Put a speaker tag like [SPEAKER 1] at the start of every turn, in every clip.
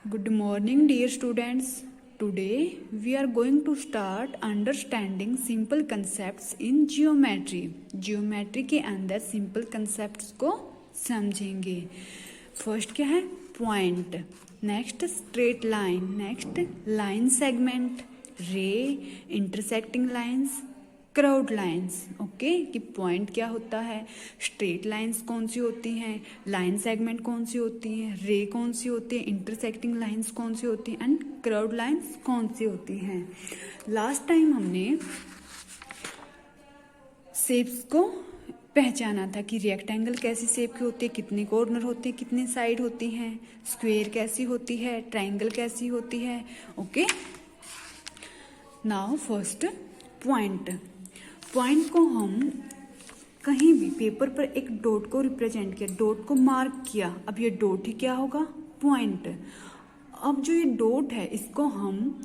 [SPEAKER 1] Good morning, dear students. Today we are going to start understanding simple concepts in geometry. Geometry के अंदर simple concepts को समझेंगे. First क्या है? Point. Next straight line. Next line segment. Ray, intersecting lines. Crowd lines. Okay, कि point क्या होता है, स्ट्रेट लाइंस कौन सी होती हैं, लाइन सेगमेंट कौन सी होती हैं, रे कौन सी होती है, इंटरसेक्टिंग लाइंस कौन सी होती हैं एंड क्राउड लाइंस कौन सी होती हैं. लास्ट टाइम हमने शेप्स को पहचाना था कि रेक्टेंगल कैसी शेप की होती है, कितने कॉर्नर होते हैं, कितने साइड होती हैं, स्क्वायर कैसी होती है, ट्रायंगल कैसी होती है. Okay, now first point. Point को हम कहीं भी पेपर पर एक डॉट को रिप्रेजेंट किया, डॉट को मार्क किया. अब ये डॉट ही क्या होगा, पॉइंट. अब जो ये डॉट है इसको हम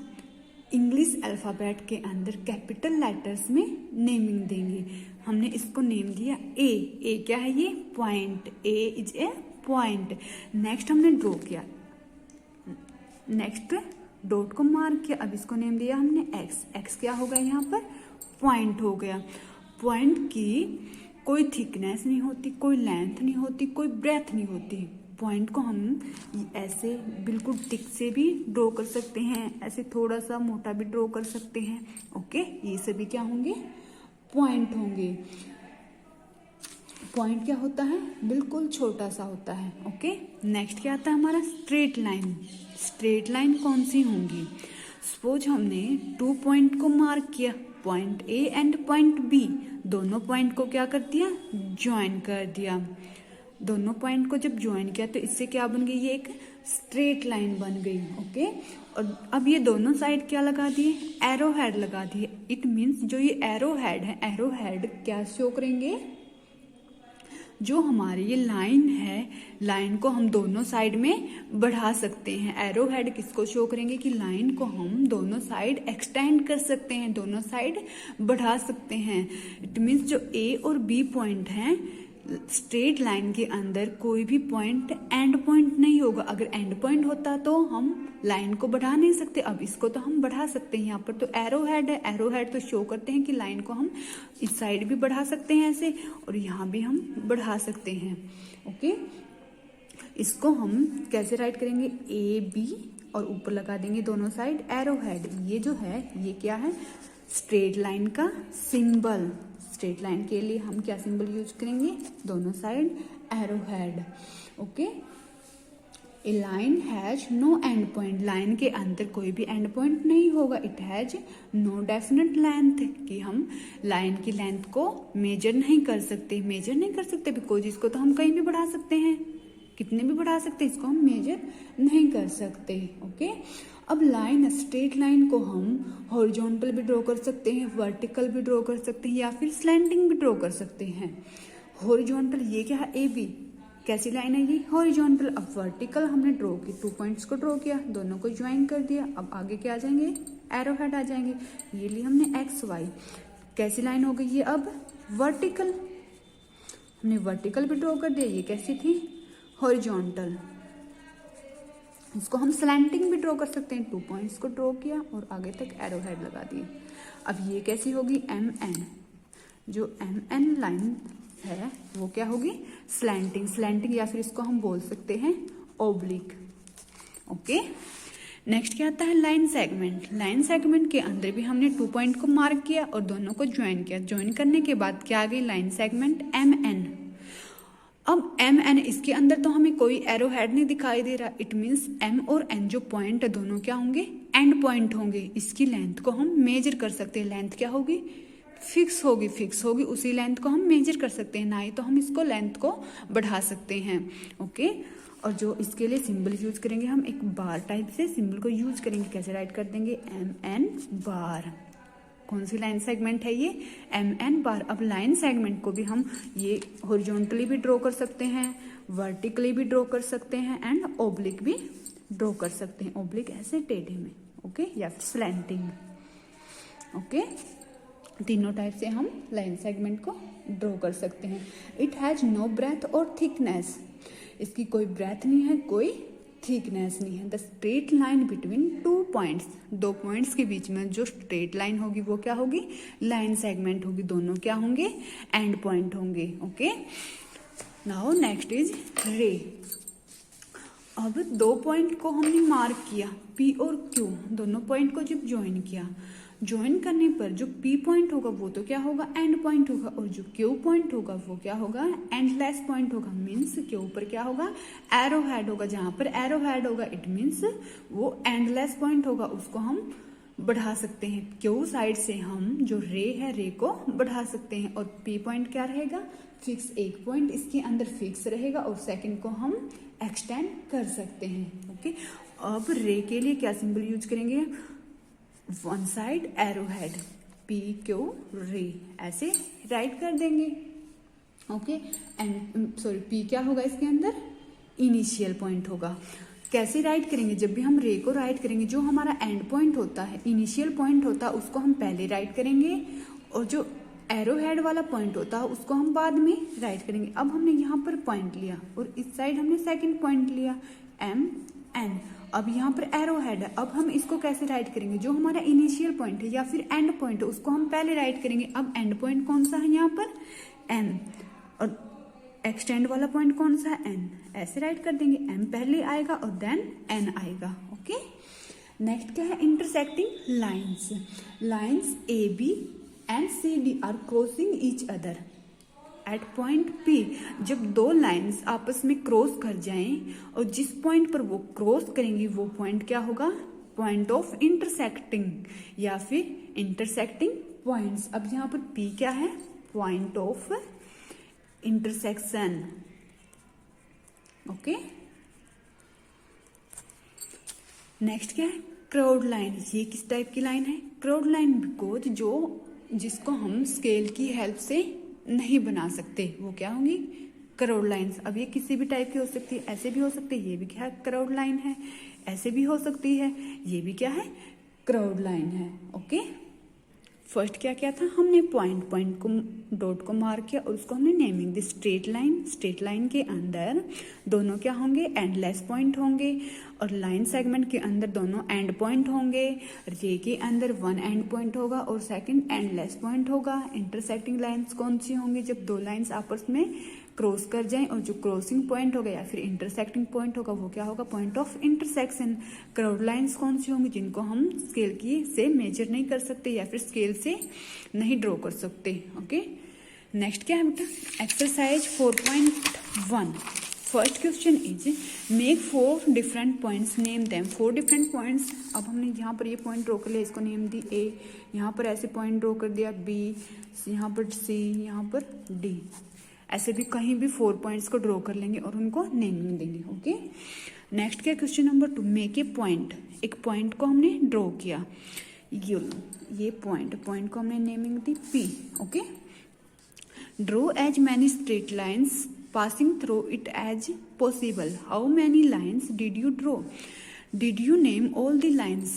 [SPEAKER 1] इंग्लिश अल्फाबेट के अंदर कैपिटल लेटर्स में नेमिंग देंगे. हमने इसको नेम दिया ए. ए क्या है, ये point. A is a point. Next हमने ड्रॉ किया, नेक्स्ट डॉट को मार्क किया. अब इसको नेम दिया हमने एक्स. एक्स क्या होगा, यहाँ पर पॉइंट हो गया. पॉइंट की कोई थिकनेस नहीं होती, कोई लेंथ नहीं होती, कोई ब्रेथ नहीं होती. पॉइंट को हम ऐसे बिल्कुल टिक से भी ड्रॉ कर सकते हैं, ऐसे थोड़ा सा मोटा भी ड्रॉ कर सकते हैं. ओके, ये सभी क्या होंगे, पॉइंट होंगे. पॉइंट क्या होता है, बिल्कुल छोटा सा होता है. ओके, नेक्स्ट क्या आता है हमारा, स्ट्रेट लाइन. स्ट्रेट लाइन कौन सी होंगी, सपोज हमने 2 पॉइंट को मार्क किया, point a and point b. दोनों पॉइंट को क्या कर दिया, ज्वाइन कर दिया. दोनों पॉइंट को जब ज्वाइन किया तो इससे क्या बन गई, ये एक स्ट्रेट लाइन बन गई. ओके, और अब ये दोनों साइड क्या लगा दिए, एरो हेड लगा दिए. इट मीन्स जो ये एरो हेड है, एरो हेड क्या शो करेंगे, जो हमारी ये लाइन है, लाइन को हम दोनों साइड में बढ़ा सकते हैं. एरो हेड किसको शो करेंगे कि लाइन को हम दोनों साइड एक्सटेंड कर सकते हैं, दोनों साइड बढ़ा सकते हैं. इट मीन्स जो ए और बी पॉइंट हैं, स्ट्रेट लाइन के अंदर कोई भी पॉइंट एंड पॉइंट नहीं होगा. अगर एंड पॉइंट होता तो हम लाइन को बढ़ा नहीं सकते. अब इसको तो हम बढ़ा सकते हैं. यहाँ पर तो एरो हेड है, एरो हेड तो शो करते हैं कि लाइन को हम इस साइड भी बढ़ा सकते हैं ऐसे, और यहाँ भी हम बढ़ा सकते हैं. ओके, इसको हम कैसे राइट करेंगे, ए बी और ऊपर लगा देंगे दोनों साइड एरो हेड. ये जो है ये क्या है, स्ट्रेट लाइन का सिंबल. स्ट्रेट लाइन के लिए हम क्या सिंबल यूज करेंगे, दोनों side arrow head. Okay, a line has no end point. Line के अंदर कोई भी एंड पॉइंट नहीं होगा. It has no definite length, कि हम लाइन की लेंथ को मेजर नहीं कर सकते. मेजर नहीं कर सकते बिकॉज इसको तो हम कहीं भी बढ़ा सकते हैं, कितने भी बढ़ा सकते हैं, इसको हम मेजर नहीं कर सकते. ओके, अब लाइन, स्ट्रेट लाइन को हम हॉरिजॉन्टल भी ड्रॉ कर सकते हैं, वर्टिकल भी ड्रॉ कर सकते हैं, या फिर स्लैंटिंग भी ड्रॉ कर सकते हैं. हॉरिजॉन्टल ये क्या है, ए बी कैसी लाइन है, ये हॉरिजॉन्टल. अब वर्टिकल हमने ड्रॉ की, 2 पॉइंट्स को ड्रॉ किया, दोनों को ज्वाइन कर दिया. अब आगे क्या आ जाएंगे, एरो हेड आ जाएंगे. ये लिए हमने एक्स वाई, कैसी लाइन हो गई ये, अब वर्टिकल. हमने वर्टिकल भी ड्रॉ कर दिया, ये कैसी थी, हॉरिजॉन्टल. इसको हम स्लैंटिंग भी ड्रॉ कर सकते हैं. 2 पॉइंट्स को ड्रॉ किया और आगे तक एरो हेड लगा दिए. अब ये कैसी होगी, एम एन. जो एम एन लाइन है वो क्या होगी, स्लैंटिंग. स्लैंटिंग या फिर इसको हम बोल सकते हैं ओब्लिक. ओके, नेक्स्ट क्या आता है, लाइन सेगमेंट. लाइन सेगमेंट के अंदर भी हमने 2 पॉइंट को मार्क किया और दोनों को ज्वाइन किया. ज्वाइन करने के बाद क्या आ गई, लाइन सेगमेंट एम एन. अब एम एन, इसके अंदर तो हमें कोई एरो हेड नहीं दिखाई दे रहा. इट मीन्स एम और एन जो पॉइंट है दोनों क्या होंगे, एंड पॉइंट होंगे. इसकी लेंथ को हम मेजर कर सकते हैं. लेंथ क्या होगी, फिक्स होगी. फिक्स होगी, उसी लेंथ को हम मेजर कर सकते हैं, ना ही तो हम इसको लेंथ को बढ़ा सकते हैं. ओके, और जो इसके लिए सिंबल यूज करेंगे, हम एक बार टाइप से सिंबल को यूज करेंगे. कैसे राइट कर देंगे, एम एन बार. कौन सी लाइन सेगमेंट है ये, एम एन बार. अब लाइन सेगमेंट को भी हम ये हॉरिजॉन्टली भी ड्रॉ कर सकते हैं, वर्टिकली भी ड्रॉ कर सकते हैं एंड ओब्लिक भी ड्रॉ कर सकते हैं. ओब्लिक ऐसे टेढ़े में. ओके, या फिर स्लैंटिंग. ओके, तीनों टाइप से हम लाइन सेगमेंट को ड्रॉ कर सकते हैं. इट हैज नो ब्रेथ और थिकनेस. इसकी कोई ब्रेथ नहीं है, कोई थिकनेस नहीं है। The straight line between two points, दो पॉइंट्स के बीच में जो स्ट्रेट लाइन होगी वो क्या होगी, लाइन सेगमेंट होगी, दोनों क्या होंगे, एंड पॉइंट होंगे। ओके, नाउ नेक्स्ट इज रे। अब दो पॉइंट को हमने मार्क किया, P और Q, दोनों पॉइंट को जब ज्वाइन किया, ज्वाइन करने पर जो P पॉइंट होगा वो तो क्या होगा, एंड पॉइंट होगा, और जो Q पॉइंट होगा वो क्या होगा, एंडलेस पॉइंट होगा। मीन्स के ऊपर क्या होगा, एरो हेड होगा। जहां पर एरो हेड होगा इट मीन्स वो एंडलेस पॉइंट होगा, उसको हम बढ़ा सकते हैं। Q साइड से हम जो रे है, रे को बढ़ा सकते हैं। और P पॉइंट क्या रहेगा, फिक्स, एक पॉइंट इसके अंदर फिक्स रहेगा और सेकंड को हम एक्सटेंड कर सकते हैं। ओके, अब रे के लिए क्या सिंबल यूज करेंगे, one side arrow head, P Q रे, ऐसे राइट कर देंगे। ओके, एंड सॉरी P क्या होगा इसके अंदर, इनिशियल पॉइंट होगा। कैसे राइट करेंगे, जब भी हम रे को राइट करेंगे, जो हमारा एंड पॉइंट होता है, इनिशियल पॉइंट होता है, उसको हम पहले राइट करेंगे, और जो एरो हेड वाला पॉइंट होता है उसको हम बाद में राइट करेंगे। अब हमने यहाँ पर पॉइंट लिया और इस साइड हमने सेकंड पॉइंट लिया, M N। अब यहाँ पर एरो हेड है, अब हम इसको कैसे राइट करेंगे, जो हमारा इनिशियल पॉइंट है या फिर एंड पॉइंट है उसको हम पहले राइट करेंगे। अब एंड पॉइंट कौन सा है यहाँ पर, M, और एक्सटेंड वाला पॉइंट कौन सा है, N। ऐसे राइट कर देंगे, M पहले आएगा और देन N आएगा। ओके, नेक्स्ट क्या है, intersecting lines. Lines AB and CD are crossing each other at point P। जब दो लाइंस आपस में क्रॉस कर जाएं और जिस पॉइंट पर वो क्रॉस करेंगी वो पॉइंट क्या होगा, पॉइंट ऑफ इंटरसेक्टिंग या फिर इंटरसेक्टिंग पॉइंट्स। अब यहाँ पर P क्या है, point of intersection. Okay, next क्या है, क्रॉस्ड लाइन। ये किस टाइप की लाइन है, क्रॉस्ड लाइन, बिकॉज जिसको हम स्केल की हेल्प से नहीं बना सकते वो क्या होंगी, क्रॉस्ड लाइन्स। अब ये किसी भी टाइप की हो सकती है, ऐसे भी हो सकती है, ये भी क्या है, क्रॉस्ड लाइन है, ऐसे भी हो सकती है, ये भी क्या है, क्रॉस्ड लाइन है। ओके, फर्स्ट क्या क्या था, हमने पॉइंट को डॉट को मार्क किया और उसको हमने नेमिंग दी, स्ट्रेट लाइन। स्ट्रेट लाइन के अंदर दोनों क्या होंगे, एंडलेस पॉइंट होंगे, और लाइन सेगमेंट के अंदर दोनों एंड पॉइंट होंगे। रे के अंदर वन एंड पॉइंट होगा और सेकंड एंडलेस पॉइंट होगा। इंटरसेक्टिंग लाइंस कौन सी होंगी, जब दो लाइंस आपस में क्रॉस कर जाएं, और जो क्रॉसिंग पॉइंट होगा या फिर इंटरसेक्टिंग पॉइंट होगा वो क्या होगा, point of intersection. Crossed lines कौन सी होंगी, जिनको हम स्केल की से मेजर नहीं कर सकते या फिर स्केल से नहीं ड्रॉ कर सकते। ओके, नेक्स्ट क्या है बेटा, exercise 4.1। First question is make 4 different points, name them. 4 different points. अब हमने यहाँ पर ये पॉइंट ड्रॉ कर लिया, इसको नेम दी A, यहाँ पर ऐसे पॉइंट ड्रॉ कर दिया B, यहाँ पर C, यहाँ पर D। ऐसे भी कहीं भी 4 पॉइंट्स को ड्रॉ कर लेंगे और उनको नेमिंग देंगे। ओके, नेक्स्ट क्या, question number 2, make a point. एक पॉइंट को हमने ड्रॉ किया, ये पॉइंट को हमने नेमिंग दी P। Okay, draw as many straight lines passing through it as possible. How many lines did you draw? Did you name all the lines?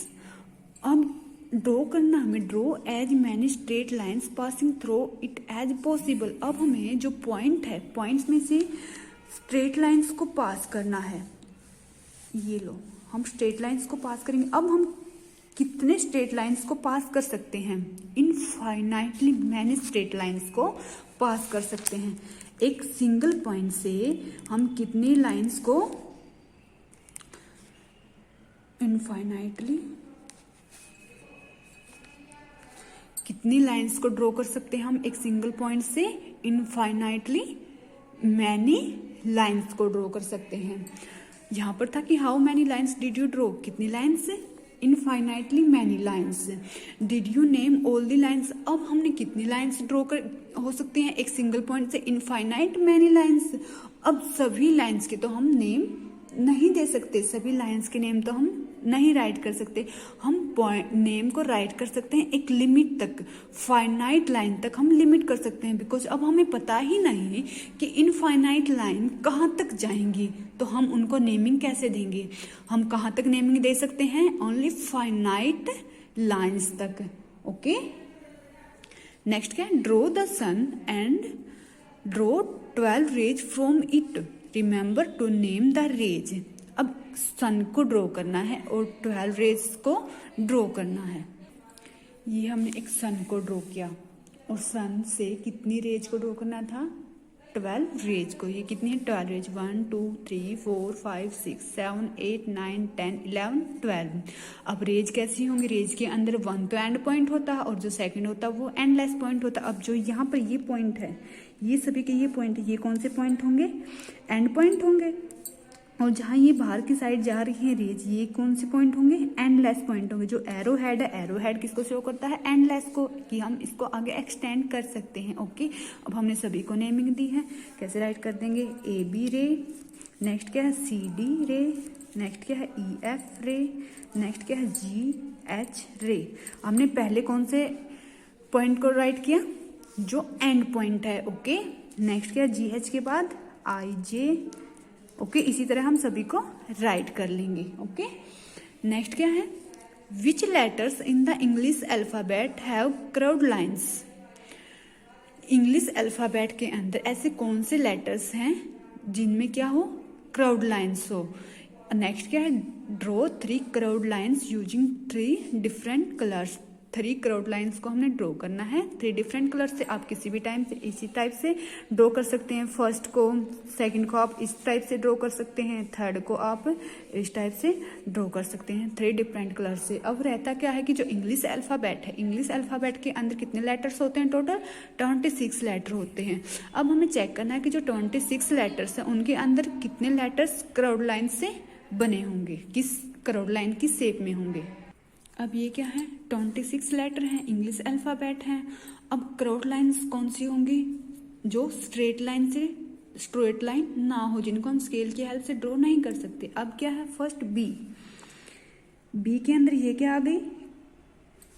[SPEAKER 1] अब draw करना हमें, draw as many straight lines passing through it as possible. अब हमें जो point है, points में से straight lines को पास करना है। ये लो, हम स्ट्रेट लाइन्स को पास करेंगे। अब हम कितने स्ट्रेट लाइन्स को पास कर सकते हैं, इनफाइनाइटली मैनी स्ट्रेट लाइन्स को पास कर सकते हैं। एक सिंगल पॉइंट से हम कितनी लाइंस को इनफाइनाइटली, कितनी लाइंस को ड्रॉ कर सकते हैं हम एक सिंगल पॉइंट से, इनफाइनाइटली मैनी लाइंस को ड्रॉ कर सकते हैं। यहां पर था कि how many lines did you draw, कितनी lines, infinitely many lines. Did you name all the lines, अब हमने कितनी लाइंस ड्रॉ कर हो सकती हैं एक सिंगल पॉइंट से, इनफाइनाइट मैनी लाइंस। अब सभी लाइंस के तो हम नेम नहीं दे सकते, सभी लाइंस के नेम तो हम नहीं राइट कर सकते। हम नेम को राइट कर सकते हैं एक लिमिट तक, फाइनाइट लाइन तक हम लिमिट कर सकते हैं, बिकॉज अब हमें पता ही नहीं कि इनफाइनाइट लाइन कहाँ तक जाएंगी, तो हम उनको नेमिंग कैसे देंगे। हम कहाँ तक नेमिंग दे सकते हैं, ओनली फाइनाइट लाइन्स तक। ओके, नेक्स्ट क्या है, draw the sun and draw 12 rays from it, remember to name the rays. अब सन को ड्रॉ करना है और 12 रेज को ड्रॉ करना है। ये हमने एक सन को ड्रॉ किया और सन से कितनी रेज को ड्रॉ करना था, 12 रेज को। ये कितनी है, 12 रेज, 1 2 3 4 5 6 7 8 9 10 11 12। अब रेज कैसी होंगी, रेज के अंदर 1 तो एंड पॉइंट होता है और जो सेकंड होता है वो एंडलेस पॉइंट होता है। अब जो यहाँ पर ये पॉइंट है, ये सभी के ये पॉइंट है, ये कौन से पॉइंट होंगे, एंड पॉइंट होंगे। और जहाँ ये बाहर की साइड जा रही है रेज, ये कौन से पॉइंट होंगे, एंडलेस पॉइंट होंगे। जो एरो हेड है, एरो हेड किसको शो करता है, एंडलेस को, कि हम इसको आगे एक्सटेंड कर सकते हैं। ओके, अब हमने सभी को नेमिंग दी है, कैसे राइट कर देंगे, ए बी रे, नेक्स्ट क्या है सी डी रे, नेक्स्ट क्या है ई एफ रे, नेक्स्ट क्या है जी एच रे। हमने पहले कौन से पॉइंट को राइट किया, जो एंड पॉइंट है। ओके, नेक्स्ट क्या है जी एच के बाद आई जे। ओके, इसी तरह हम सभी को राइट कर लेंगे। ओके, नेक्स्ट क्या है, which letters in the English alphabet have curved lines. English alphabet के अंदर ऐसे कौन से लेटर्स हैं जिनमें क्या हो, कर्व्ड लाइंस हो। नेक्स्ट क्या है, draw 3 curved lines using 3 different colours. 3 curved lines को हमने ड्रॉ करना है 3 डिफरेंट कलर से। आप किसी भी टाइम से इसी टाइप से ड्रॉ कर सकते हैं। फर्स्ट को, सेकंड को आप इस टाइप से ड्रॉ कर सकते हैं, थर्ड को आप इस टाइप से ड्रॉ कर सकते हैं 3 डिफरेंट कलर से। अब रहता क्या है कि जो इंग्लिश अल्फाबेट है, इंग्लिश अल्फाबेट के अंदर कितने लेटर्स होते हैं, टोटल 26 लेटर होते हैं। अब हमें चेक करना है कि जो 26 लेटर्स हैं उनके अंदर कितने लेटर्स कर्व्ड लाइन से बने होंगे, किस कर्व्ड लाइन की शेप में होंगे। अब ये क्या है, 26 लेटर हैं, इंग्लिश अल्फाबेट हैं। अब कर्व्ड लाइंस कौन सी होंगी, जो स्ट्रेट लाइन ना हो, जिनको हम स्केल की हेल्प से ड्रॉ नहीं कर सकते। अब क्या है, फर्स्ट बी, बी के अंदर ये क्या आ गई,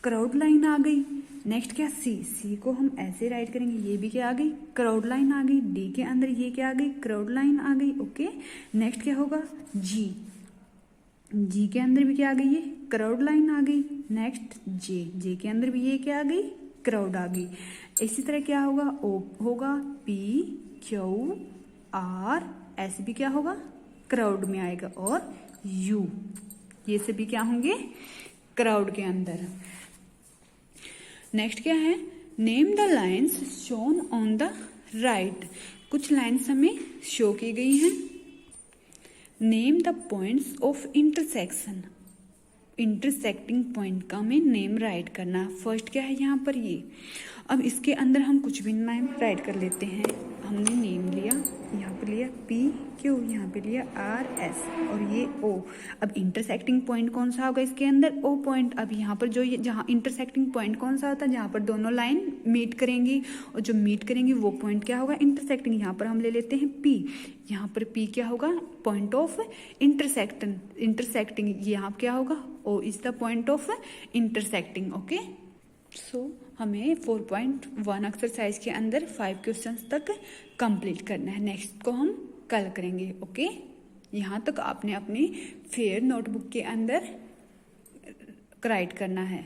[SPEAKER 1] कर्व्ड लाइन आ गई। नेक्स्ट क्या, सी, सी को हम ऐसे राइट करेंगे, ये भी क्या आ गई, कर्व्ड लाइन आ गई। डी के अंदर ये क्या आ गई, कर्व्ड लाइन आ गई। ओके, नेक्स्ट क्या होगा, जी, जी के अंदर भी क्या आ गई, ये कर्व्ड लाइन आ गई। नेक्स्ट जे, जे के अंदर भी ये क्या आ गई, कर्व्ड आ गई। इसी तरह क्या होगा, ओ होगा, पी क्यू आर, ऐसे भी क्या होगा, कर्व्ड में आएगा। और यू, ये सभी क्या होंगे, कर्व्ड के अंदर। नेक्स्ट क्या है, name the lines shown on the right. कुछ लाइन्स हमें शो की गई हैं। Name the points of intersection, intersecting point का हमें नेम राइट करना है। फर्स्ट क्या है यहाँ पर ये, अब इसके अंदर हम कुछ भी नेम राइट कर लेते हैं। हमने नेम लिया, यहाँ पे लिया पी क्यू, यहाँ पे लिया आर एस और ये ओ। अब इंटरसेक्टिंग पॉइंट कौन सा होगा इसके अंदर, ओ पॉइंट। अब यहाँ पर जो ये जहाँ इंटरसेक्टिंग पॉइंट कौन सा होता है, जहाँ पर दोनों लाइन मीट करेंगी, और जो मीट करेंगी वो पॉइंट क्या होगा, इंटरसेक्टिंग। यहाँ पर हम ले लेते हैं पी, यहाँ पर पी क्या होगा, पॉइंट ऑफ इंटरसेक्टिंग। यहाँ क्या होगा, O is the point of intersecting. Okay, so हमें 4.1 एक्सरसाइज के अंदर 5 क्वेश्चंस तक कंप्लीट करना है। नेक्स्ट को हम कल करेंगे। ओके, यहाँ तक आपने अपनी फेयर नोटबुक के अंदर राइट करना है।